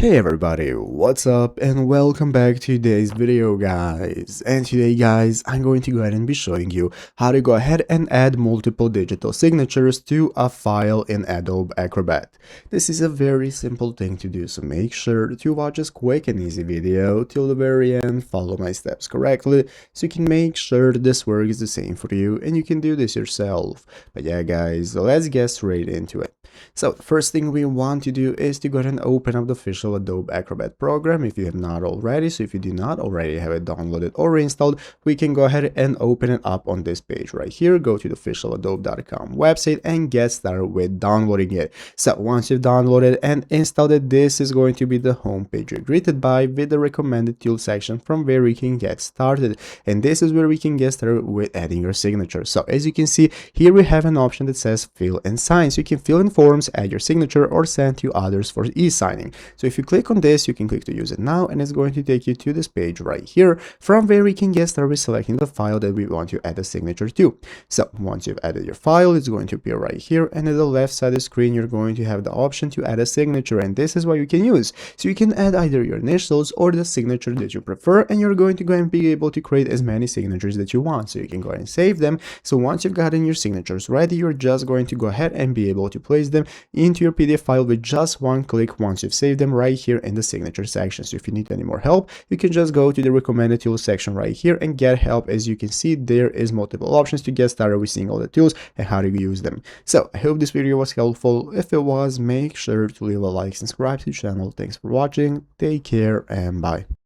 Hey everybody, what's up and welcome back to today's video guys. And today guys, I'm going to go ahead and be showing you how to go ahead and add multiple digital signatures to a file in Adobe Acrobat. This is a very simple thing to do, so make sure to watch this quick and easy video till the very end, follow my steps correctly so you can make sure that this works the same for you and you can do this yourself. But yeah guys, let's get straight into it. So the first thing we want to do is to go ahead and open up the official Adobe Acrobat program if you have not already. So if you do not already have it downloaded or installed, we can go ahead and open it up on this page right here. Go to the official adobe.com website and get started with downloading it. So once you've downloaded and installed it, this is going to be the home page you're greeted by with the recommended tools section from where we can get started. And this is where we can get started with adding your signature. So as you can see here, we have an option that says fill and sign. So you can fill in forms, add your signature, or send to others for e-signing. So if you click on this, you can click to use it now, and it's going to take you to this page right here from where we can get started with selecting the file that we want to add a signature to. So once you've added your file, it's going to appear right here, and at the left side of the screen you're going to have the option to add a signature, and this is what you can use. So you can add either your initials or the signature that you prefer, and you're going to go and be able to create as many signatures that you want. So you can go ahead and save them. So once you've gotten your signatures ready, you're just going to go ahead and be able to place them into your PDF file with just one click once you've saved them right here in the signature section. So if you need any more help, you can just go to the recommended tools section right here and get help. As you can see, there is multiple options to get started with seeing all the tools and how to use them. So I hope this video was helpful. If it was, make sure to leave a like and subscribe to the channel. Thanks for watching, take care, and bye.